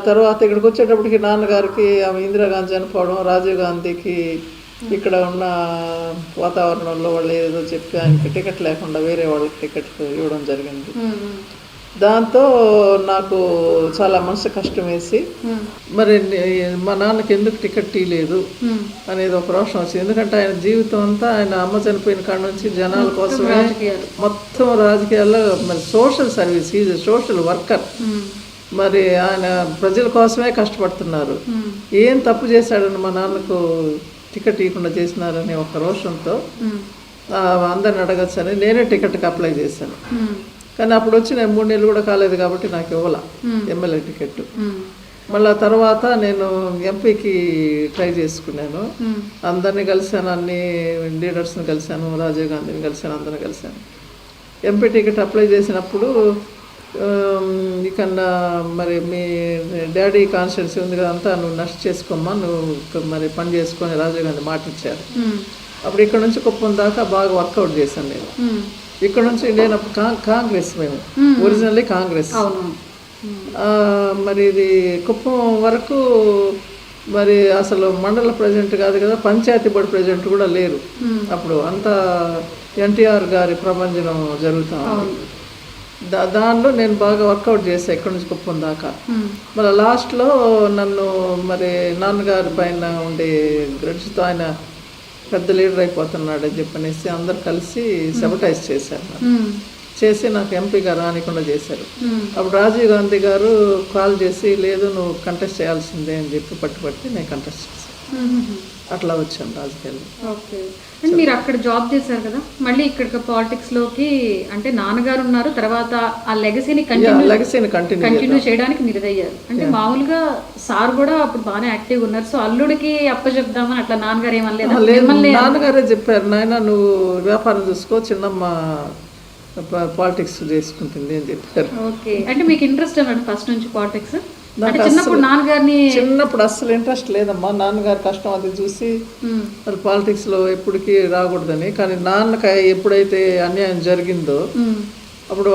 తర్వాత ఇక్కడికి వచ్చేటప్పటికి నాన్నగారికి ఆమె ఇందిరాగాంధీ చనిపోవడం, రాజీవ్ గాంధీకి ఇక్కడ ఉన్న వాతావరణంలో వాళ్ళు ఏదో చెప్పి ఆయనకి టికెట్ లేకుండా వేరే వాళ్ళకి టికెట్ ఇవ్వడం జరిగింది. దాంతో నాకు చాలా మనసు కష్టం వేసి మరి మా నాన్నకి ఎందుకు టికెట్ ఇవ్వలేదు అనేది ఒక రోషం వచ్చింది. ఎందుకంటే ఆయన జీవితం అంతా ఆయన అమ్మ చనిపోయిన కాడ నుంచి జనాల కోసమే మొత్తం రాజకీయాల్లో మరి social service, is social worker. మరి ఆయన ప్రజల కోసమే కష్టపడుతున్నారు. ఏం తప్పు చేశాడని మా నాన్నకు టికెట్ ఇవ్వకుండా చేసినారని ఒక రోషంతో అందరిని అడగచ్చని నేనే టికెట్కి అప్లై చేశాను. కానీ అప్పుడు వచ్చి నేను 3 నెలలు కూడా కాలేదు కాబట్టి నాకు ఇవ్వాల ఎమ్మెల్యే టికెట్. మళ్ళీ తర్వాత నేను ఎంపీకి ట్రై చేసుకున్నాను. అందరినీ కలిశాను, అన్ని లీడర్స్ని కలిశాను, రాజీవ్ గాంధీని కలిశాను, అందరిని కలిశాను. ఎంపీ టికెట్ అప్లై చేసినప్పుడు ఇకన్నా మరి మీ డాడీ కాన్స్టిట్యున్సీ ఉంది కదా, అంతా నువ్వు నష్ట చేసుకోమ్మా, నువ్వు మరి పని చేసుకొని రాజీవ్ గాంధీ మాట ఇచ్చారు. అప్పుడు ఇక్కడ నుంచి కుప్పం దాకా బాగా వర్కౌట్ చేశాను నేను. ఇక్కడ నుంచి నేను కాంగ్రెస్, మేము ఒరిజినల్లీ కాంగ్రెస్. మరి ఇది కుప్పం వరకు మరి అసలు మండల ప్రెసిడెంట్ కాదు కదా, పంచాయతీ బోర్డు ప్రెసిడెంట్ కూడా లేరు అప్పుడు. అంతా ఎన్టీఆర్ గారి ప్రభంజనం జరుగుతూ ఉంది. దానిలో నేను బాగా వర్కౌట్ చేశాను ఇక్కడి నుంచి కుప్పం దాకా. మళ్ళీ లాస్ట్లో నన్ను మరి నాన్నగారి పైన ఉండే గ్రడ్జ్తో ఆయన పెద్ద లీడర్ అయిపోతున్నాడు అని చెప్పనేసి అందరు కలిసి సెబటైజ్ చేశారు. చేసి నాకు ఎంపీగా రానికుండా చేశారు. అప్పుడు రాజీవ్ గాంధీ గారు కాల్ చేసి లేదు నువ్వు కంటెస్ట్ చేయాల్సిందే అని చెప్పి పట్టుబట్టి నేను కంటెస్ట్ చేశాను. అట్లా వచ్చాను రాజకీయాల్లో. ఓకే. అండ్ మీరు అక్కడ జాబ్ చేశారు కదా, మళ్ళీ ఇక్కడ పాలిటిక్స్లోకి అంటే నాన్నగారు ఉన్నారు, తర్వాత ఆ లెగసీని కంటిన్యూ చేయడానికి మీరు ఇదయ్యారు. అంటే మామూలుగా సార్ కూడా అప్పుడు బాగానే యాక్టివ్గా ఉన్నారు. సో అల్లుడికి అప్పచెప్దామని అట్లా నాన్నగారు ఏమనలేదు? నాన్నగారే చెప్పారు, నాయన నువ్వు వ్యాపారం చూసుకో, చిన్నమ్మ పాలిటిక్స్ చేసుకుంటుంది అని చెప్పారు. ఓకే. అంటే మీకు ఇంట్రెస్ట్ అన్నాడు ఫస్ట్ నుంచి పాలిటిక్స్? చిన్నప్పుడు అస్సలు ఇంట్రెస్ట్ లేదమ్మా. నాన్నగారు కష్టం అది చూసి మరి పాలిటిక్స్లో ఎప్పటికీ రాకూడదని. కానీ నాన్నకి ఎప్పుడైతే అన్యాయం జరిగిందో అప్పుడు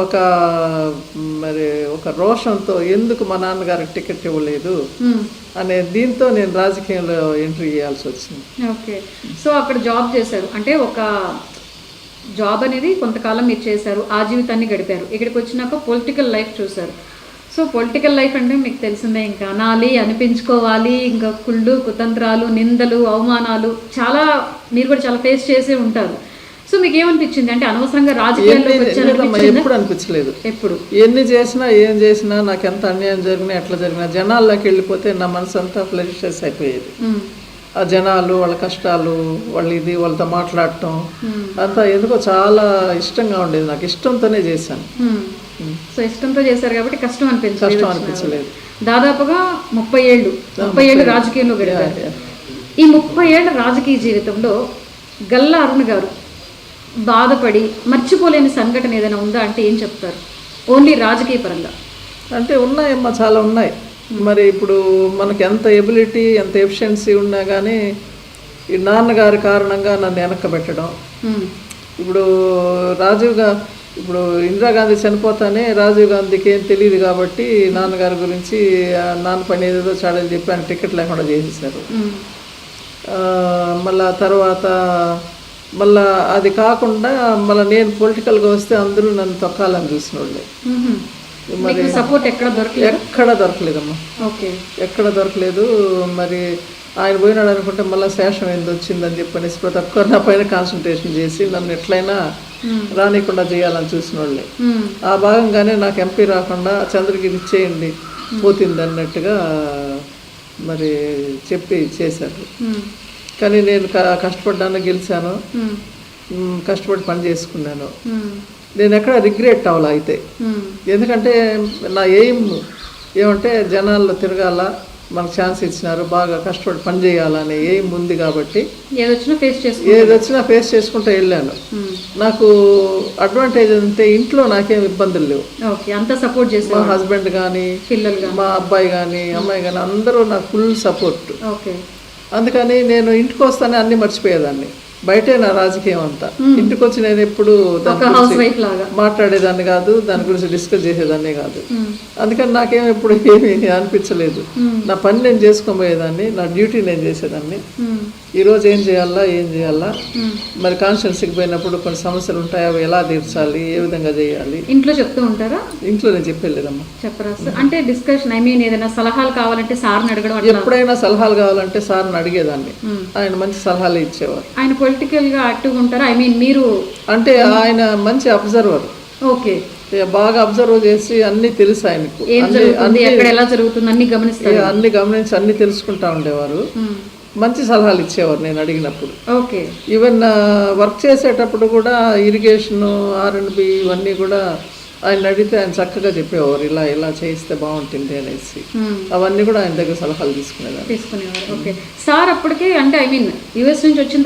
ఒక రోషంతో ఎందుకు మా నాన్నగారికి టికెట్ ఇవ్వలేదు అనే దీంతో నేను రాజకీయంలో ఎంట్రీ చేయాల్సి వచ్చింది. ఓకే. సో అక్కడ జాబ్ చేశారు, అంటే ఒక జాబ్ అనేది కొంతకాలం మీరు చేశారు, ఆ జీవితాన్ని గడిపారు. ఇక్కడికి వచ్చినాక పొలిటికల్ లైఫ్ చూశారు. సో పొలిటికల్ లైఫ్ అంటే మీకు తెలిసిందే, ఇంకా అనాలి, అనిపించుకోవాలి, ఇంకా కుళ్ళు, కుతంత్రాలు, నిందలు, అవమానాలు చాలా మీరు కూడా చాలా ఫేస్ చేసే ఉంటారు. సో మీకు ఏమనిపించింది? అంటే అనవసరంగా రాజకీయాల్లో ఎప్పుడు అనిపించలేదు. ఎప్పుడు ఎన్ని చేసినా ఏం చేసినా నాకు ఎంత అన్యాయం జరిగినా ఎట్లా జరిగినా జనాల్లోకి వెళ్ళిపోతే నా మనసు అంతా ఫ్లెషెస్ అయిపోయేది. ఆ జనాలు, వాళ్ళ కష్టాలు, వాళ్ళతో మాట్లాడటం అంతా ఎందుకో చాలా ఇష్టంగా ఉండేది. నాకు ఇష్టంతోనే చేశాను. సో ఇష్టంతో చేశారు కాబట్టి కష్టం అనిపించలేదు. దాదాపుగా 30 ఏళ్ళు రాజకీయంలో గడిపారు. ఈ 30 ఏళ్ల రాజకీయ జీవితంలో గల్లా అరుణ్ గారు బాధపడి మర్చిపోలేని సంఘటన ఏదైనా ఉందా అంటే ఏం చెప్తారు? ఓన్లీ రాజకీయ పరంగా అంటే ఉన్నాయమ్మా, చాలా ఉన్నాయి. మరి ఇప్పుడు మనకి ఎంత ఎబిలిటీ, ఎంత ఎఫిషియన్సీ ఉన్నా కానీ ఈ నాన్నగారి కారణంగా నన్ను వెనక్కబెట్టడం. ఇప్పుడు ఇప్పుడు ఇందిరాగాంధీ చనిపోతానే రాజీవ్ గాంధీకి ఏం తెలియదు కాబట్టి నాన్నగారి గురించి నాన్న పని ఏదేదో చాడలు చెప్పి ఆయన టికెట్ లేకుండా చేసేసారు. మళ్ళా తర్వాత అది కాకుండా నేను పొలిటికల్గా వస్తే అందరూ నన్ను తొక్కాలని చూసిన వాళ్ళే. మరి సపోర్ట్ ఎక్కడ దొరకలేదమ్మా, ఎక్కడ దొరకలేదు. మరి ఆయన పోయినాడు అనుకుంటే మళ్ళీ శేషం ఏంది వచ్చిందని చెప్పనేసి ప్రతి ఒక్కరు నా పైన కాన్సన్ట్రేషన్ చేసి నన్ను ఎట్లయినా రానికుండా చేయాలని చూసిన వాళ్ళే. ఆ భాగంగానే నాకు ఎంపీ రాకుండా చంద్రగిరి ఇచ్చేయండి పోతుంది అన్నట్టుగా మరి చెప్పి చేశారు. కానీ నేను కష్టపడ్డాను, గెలిచాను, కష్టపడి పని చేసుకున్నాను. నేను ఎక్కడ రిగ్రెట్ అవ్వాలా అయితే. ఎందుకంటే నా ఎయిమ్ ఏమంటే జనాల్లో తిరగాల, మనకు ఛాన్స్ ఇచ్చినారు, బాగా కష్టపడి పని చేయాలనే ఎయిమ్ ఉంది కాబట్టి ఏదొచ్చినా ఫేస్ చేసుకుంటూ వెళ్ళాను. నాకు అడ్వాంటేజ్ అంటే ఇంట్లో నాకేం ఇబ్బందులు లేవు. మా హస్బెండ్ కానీ, మా అబ్బాయి కానీ, అమ్మాయి కానీ అందరూ నాకు ఫుల్ సపోర్ట్. అందుకని నేను ఇంటికి వస్తానే అన్నీ మర్చిపోయేదాన్ని. బయటే నా రాజకీయం అంతా. ఇంటికి వచ్చి నేను ఎప్పుడు దాని ఒక హౌస్ గురించి వైఫ్ లాగా. మాట్లాడేదాన్ని కాదు, దాని గురించి డిస్కస్ చేసేదాన్ని కాదు. అందుకని నాకేం ఎప్పుడు ఏమీ అనిపించలేదు. నా పని నేను చేసుకొని పోయేదాన్ని, నా డ్యూటీ నేను చేసేదాన్ని. ఈరోజు ఏం చేయాలా మరి కాన్స్టిట్యున్సీకి పోయినప్పుడు కొన్ని సమస్యలు ఉంటాయి, అవి ఎలా తీర్చాలి, ఏ విధంగా చేయాలి ఇంట్లో చెప్తూ ఉంటారా? ఇంట్లో నేను చెప్పలేదమ్మా. చెప్పరా సార్? అంటే డిస్కషన్ ఏదైనా సలహాలు కావాలంటే సార్ని అడగడం అట్లా? ఎప్పుడైనా సలహాలు కావాలంటే సార్ని అడిగేదాన్ని. ఆయన మంచి సలహాలు ఇచ్చేవారు. ఆయన పొలిటికల్ గా యాక్టివ్గా ఉంటారా? మీరు అంటే ఆయన మంచి అబ్జర్వర్. ఓకే, బాగా అబ్జర్వ్ చేసి అన్ని తెలుసు ఆయనకు. ఏం జరుగుతుంది, ఎక్కడ ఎలా జరుగుతుంది అన్ని గమనిస్తారు. అన్ని గమనించి అన్ని తెలుసుకుంటా ఉండేవారు. మంచి సలహాలు ఇచ్చేవారు నేను అడిగినప్పుడు. ఓకే. ఈవెన్ వర్క్ చేసేటప్పుడు కూడా ఇరిగేషన్, R&B ఇవన్నీ కూడా ఆయన అడిగితే ఆయన చక్కగా చెప్పేవారు, ఇలా ఇలా చేయిస్తే బాగుంటుంది అనేసి. అవన్నీ కూడా ఆయన దగ్గర సలహాలు తీసుకునేవారు. Okay sir. అప్పటికే అంటే యుఎస్ నుంచి వచ్చిన